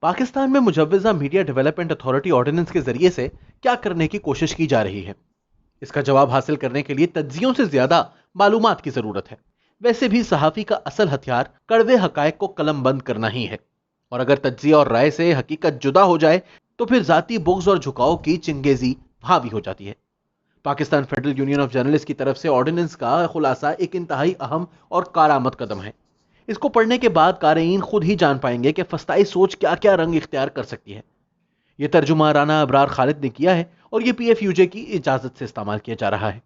پاکستان میں مجوزہ media development authority ordinance کے ذریعے سے کیا کرنے کی کوشش کی جا رہی ہے؟ اس کا جواب حاصل کرنے کے لیے تجزیوں سے زیادہ معلومات کی ضرورت ہے۔ ویسے بھی صحافی کا اصل ہتھیار کڑوے حقائق کو قلم بند کرنا ہی ہے، اور اگر تجزیہ اور رائے سے حقیقت جدا ہو جائے تو پھر ذاتی بغض اور جھکاؤ کی چنگیزی حاوی ہو جاتی ہے۔ Pakistan federal union of journalist کی طرف سے آرڈیننس کا خلاصہ ایک انتہائی اہم اور کارآمد قدم ہے۔ اس کو پڑھنے کے بعد قارئین خود ہی جان پائیں گے کہ فسطائی سوچ کیا کیا رنگ اختیار کر سکتی ہے۔ یہ ترجمہ رانا ابرار خالد نے کیا ہے اور یہ پی ایف یو جے کی اجازت سے استعمال کیا جا رہا ہے۔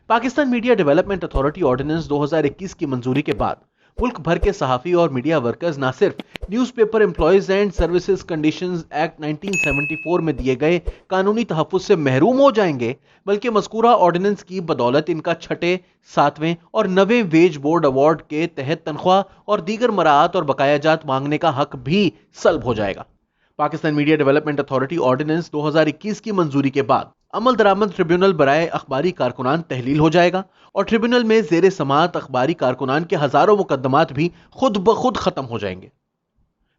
Pakistan media development authority ordinance 2021 کی منظوری کے بعد ملک بھر کے صحافی اور میڈیا ورکرز نہ صرف news paper employees and services conditions act 1974 میں دیے گئے قانونی تحفظ سے محروم ہو جائیں گے، بلکہ مذکورہ آرڈیننس کی بدولت ان کا 6، 7 اور 9 ویج بورڈ ایوارڈ کے تحت تنخواہ اور دیگر مراعات اور بقایا جات مانگنے کا حق بھی سلب ہو جائے گا۔ Pakistan media development authority ordinance 2021 کی منظوری کے بعد عمل درآمد ٹریبیونل برائے اخباری کارکنان تحلیل ہو جائے گا، اور ٹریبیونل میں زیر سماعت اخباری کارکنان کے ہزاروں مقدمات بھی خود بخود ختم ہو جائیں گے۔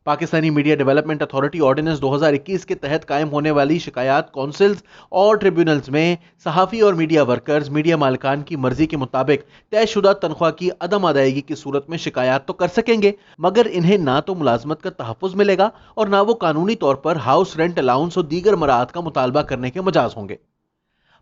Pakistani media development authority ordinance 2021 کے تحت قائم ہونے والی شکایات کونسلز اور ٹریبیونلز میں صحافی اور میڈیا ورکرز میڈیا مالکان کی مرضی کے مطابق طے شدہ تنخواہ کی عدم ادائیگی کی صورت میں شکایات تو کر سکیں گے، مگر انہیں نہ تو ملازمت کا تحفظ ملے گا اور نہ وہ قانونی طور پر ہاؤس رینٹ الاؤنس اور دیگر مراعات کا مطالبہ کرنے کے مجاز ہوں گے۔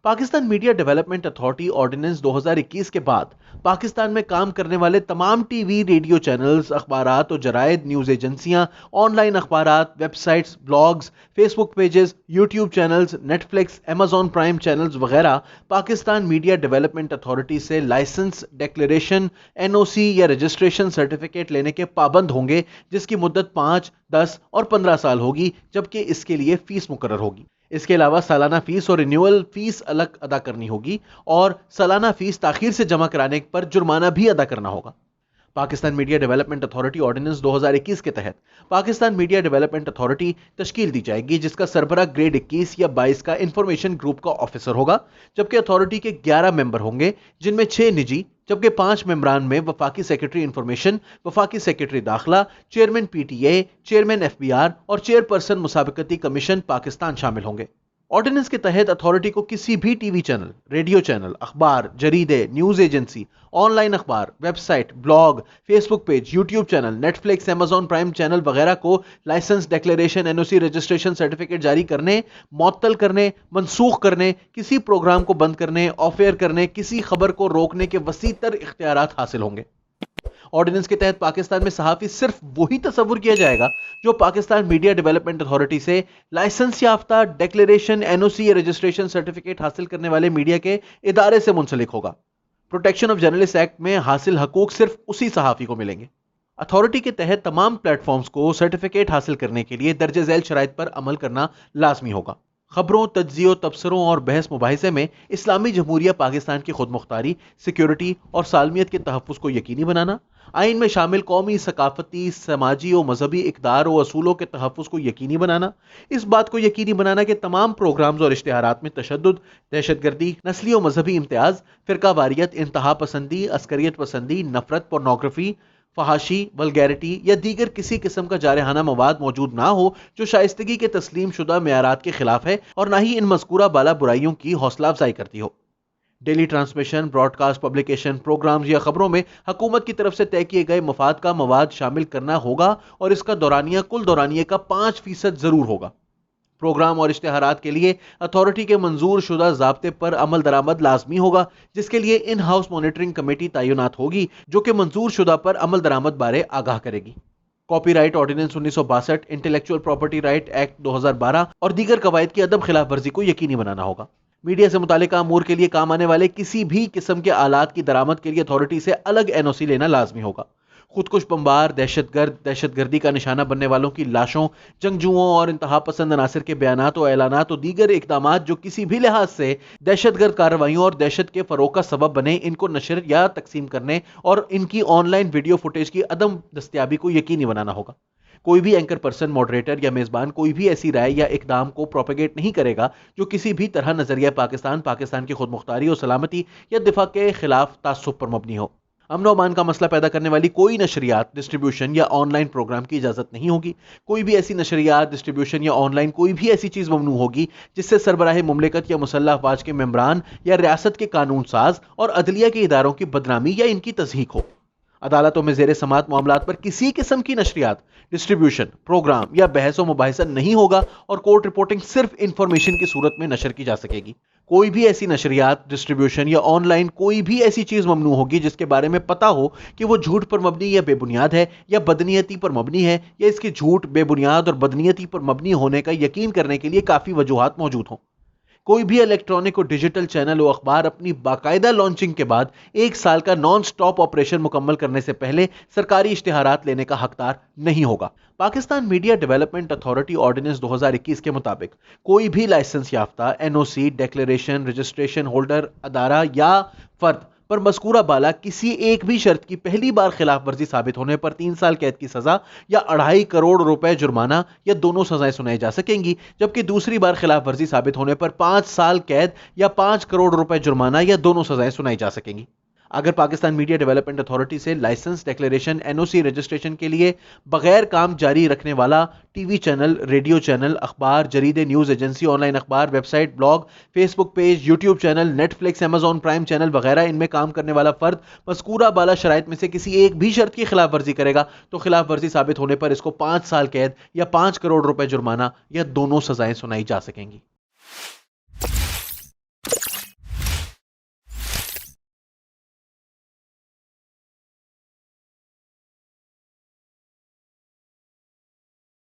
Pakistan media development authority ordinance 2021 کے بعد پاکستان میں کام کرنے والے تمام ٹی وی، ریڈیو چینلز، اخبارات و جرائد، نیوز ایجنسیاں، آن لائن اخبارات، website, blogs, Facebook pages, YouTube channels, Netflix, Amazon Prime channels وغیرہ پاکستان میڈیا ڈیولپمنٹ اتھارٹی سے licence, declaration, N O C یا رجسٹریشن سرٹیفکیٹ لینے کے پابند ہوں گے، جس کی مدت 5، 10 اور 15 سال ہوگی، جبکہ اس کے لیے فیس مقرر ہوگی۔ اس کے علاوہ سالانہ فیس اور رینیول فیس الگ ادا کرنی ہوگی، اور سالانہ فیس تاخیر سے جمع کرانے پر جرمانہ بھی ادا کرنا ہوگا۔ Pakistan media development authority ordinance 2021 کے تحت پاکستان میڈیا ڈیولپمنٹ اتھارٹی تشکیل دی جائے گی، جس کا سربراہ گریڈ 21 یا 22 کا انفارمیشن گروپ کا آفیسر ہوگا، جبکہ اتھارٹی کے 11 ممبر ہوں گے، جن میں 6 نجی، جبکہ 5 ممبران میں وفاقی سیکرٹری انفارمیشن، وفاقی سیکرٹری داخلہ، chairman P T A, chairman F B R اور چیئرپرسن مسابقتی کمیشن پاکستان شامل ہوں گے۔ آرڈیننس کے تحت اتھارٹی کو کسی بھی T V channel, radio channel, اخبار، جریدے، نیوز ایجنسی، آن لائن اخبار، website, blog, Facebook page, YouTube channel, Netflix, Amazon prime channel وغیرہ کو licence, declaration, N O C, registration certificate جاری کرنے، معطل کرنے، منسوخ کرنے، کسی پروگرام کو بند کرنے، آف ایئر کرنے، کسی خبر کو روکنے کے وسیع تر اختیارات حاصل ہوں گے۔ آرڈیننس کے تحت پاکستان میں صحافی صرف وہی تصور کیا جائے گا جو پاکستان میڈیا ڈیولپمنٹ اتھارٹی سے لائسنس یافتہ، ڈیکلیریشن، این او سی یا رجسٹریشن سرٹیفکیٹ حاصل کرنے والے میڈیا کے ادارے سے منسلک ہوگا۔ پروٹیکشن آف جرنلسٹ ایکٹ میں حاصل حقوق صرف اسی صحافی کو ملیں گے۔ اتھارٹی کے تحت تمام پلیٹ فارمز کو سرٹیفکیٹ حاصل کرنے کے لیے درج ذیل شرائط پر عمل کرنا لازمی ہوگا۔ خبروں، تجزیوں، تبصروں اور بحث مباحثے میں اسلامی جمہوریہ پاکستان کی خود مختاری، سیکیورٹی اور سالمیت کے تحفظ کو یقینی بنانا، آئین میں شامل قومی، ثقافتی، سماجی و مذہبی اقدار و اصولوں کے تحفظ کو یقینی بنانا، اس بات کو یقینی بنانا کہ تمام پروگرامز اور اشتہارات میں تشدد، دہشت گردی، نسلی و مذہبی امتیاز، فرقہ واریت، انتہا پسندی، عسکریت پسندی، نفرت، پورنوگرافی، فحاشی، ولگیرٹی یا دیگر کسی قسم کا جارحانہ مواد موجود نہ ہو جو شائستگی کے تسلیم شدہ معیارات کے خلاف ہے، اور نہ ہی ان مذکورہ بالا برائیوں کی حوصلہ افزائی کرتی ہو۔ Daily transmission, broadcast, publication, programmes یا خبروں میں حکومت کی طرف سے طے کیے گئے مفاد کا مواد شامل کرنا ہوگا، اور اس کا دورانیہ کل دورانیے کا 5% ضرور ہوگا۔ پروگرام اور اشتہارات کے لیے اتھارٹی کے منظور شدہ ضابطے پر عمل درآمد لازمی ہوگا، جس کے لیے ان ہاؤس مانیٹرنگ کمیٹی تعینات ہوگی جو کہ منظور شدہ پر عمل درآمد بارے آگاہ کرے گی۔ Copy right ordinance 1962، intellectual property right act 2012 اور دیگر قواعد کی عدم خلاف ورزی کو یقینی بنانا ہوگا۔ میڈیا سے متعلقہ امور کے لیے کام آنے والے کسی بھی قسم کے آلات کی درآمد کے لیے اتھارٹی سے الگ این او سی لینا لازمی ہوگا۔ خودکش بمبار، دہشت گرد، دہشت گردی کا نشانہ بننے والوں کی لاشوں، جنگجوؤں اور انتہا پسند عناصر کے بیانات و اعلانات و دیگر اقدامات جو کسی بھی لحاظ سے دہشت گرد کارروائیوں اور دہشت کے فروغ کا سبب بنے، ان کو نشر یا تقسیم کرنے اور ان کی آن لائن ویڈیو فوٹیج کی عدم دستیابی کو یقینی بنانا ہوگا۔ کوئی بھی اینکر پرسن، ماڈریٹر یا میزبان کوئی بھی ایسی رائے یا اقدام کو پروپیگیٹ نہیں کرے گا جو کسی بھی طرح نظریہ پاکستان، پاکستان کی خود مختاری اور سلامتی یا دفاع کے خلاف تعصب پر مبنی ہو۔ امن و امان کا مسئلہ پیدا کرنے والی کوئی نشریات، ڈسٹریبیوشن یا آن لائن پروگرام کی اجازت نہیں ہوگی۔ کوئی بھی ایسی نشریات، ڈسٹریبیوشن یا آن لائن کوئی بھی ایسی چیز ممنوع ہوگی جس سے سربراہ مملکت یا مسلح افواج کے ممبران یا ریاست کے قانون ساز اور عدلیہ کے اداروں کی بدنامی یا ان کی تضحیق ہو۔ عدالتوں میں زیر سماعت معاملات پر کسی قسم کی نشریات، ڈسٹریبیوشن، پروگرام یا بحث و مباحثہ نہیں ہوگا اور کورٹ رپورٹنگ صرف انفارمیشن کی صورت میں نشر کی جا سکے گی۔ کوئی بھی ایسی نشریات، ڈسٹریبیوشن یا آن لائن کوئی بھی ایسی چیز ممنوع ہوگی جس کے بارے میں پتا ہو کہ وہ جھوٹ پر مبنی یا بے بنیاد ہے یا بدنیتی پر مبنی ہے، یا اس کے جھوٹ، بے بنیاد اور بدنیتی پر مبنی ہونے کا یقین کرنے کے لیے کافی وجوہات موجود ہوں۔ کوئی بھی الیکٹرانک اور ڈیجیٹل چینل و اخبار اپنی باقاعدہ لانچنگ کے بعد 1 سال کا نان سٹاپ آپریشن مکمل کرنے سے پہلے سرکاری اشتہارات لینے کا حقدار نہیں ہوگا۔ Pakistan media development authority ordinance 2021 کے مطابق کوئی بھی لائسنس یافتہ NOC، ڈیکلیریشن، رجسٹریشن ہولڈر، ادارہ یا فرد پر مذکورہ بالا کسی ایک بھی شرط کی پہلی بار خلاف ورزی ثابت ہونے پر 3 سال قید کی سزا یا 2.5 کروڑ روپے جرمانہ یا دونوں سزائیں سنائی جا سکیں گی، جبکہ دوسری بار خلاف ورزی ثابت ہونے پر 5 سال قید یا 5 کروڑ روپے جرمانہ یا دونوں سزائیں سنائی جا سکیں گی۔ اگر پاکستان میڈیا ڈیولپمنٹ اتھارٹی سے لائسنس، ڈیکلیریشن، NOC، رجسٹریشن کے لیے بغیر کام جاری رکھنے والا T V channel, radio channel, اخبار، جریدے، نیوز ایجنسی، آن لائن اخبار، website, blog, Facebook page, YouTube channel, Netflix, Amazon prime channel وغیرہ ان میں کام کرنے والا فرد مذکورہ بالا شرائط میں سے کسی ایک بھی شرط کی خلاف ورزی کرے گا تو خلاف ورزی ثابت ہونے پر اس کو 5 سال قید یا 5 کروڑ روپے جرمانہ یا دونوں سزائیں سنائی جا سکیں گی۔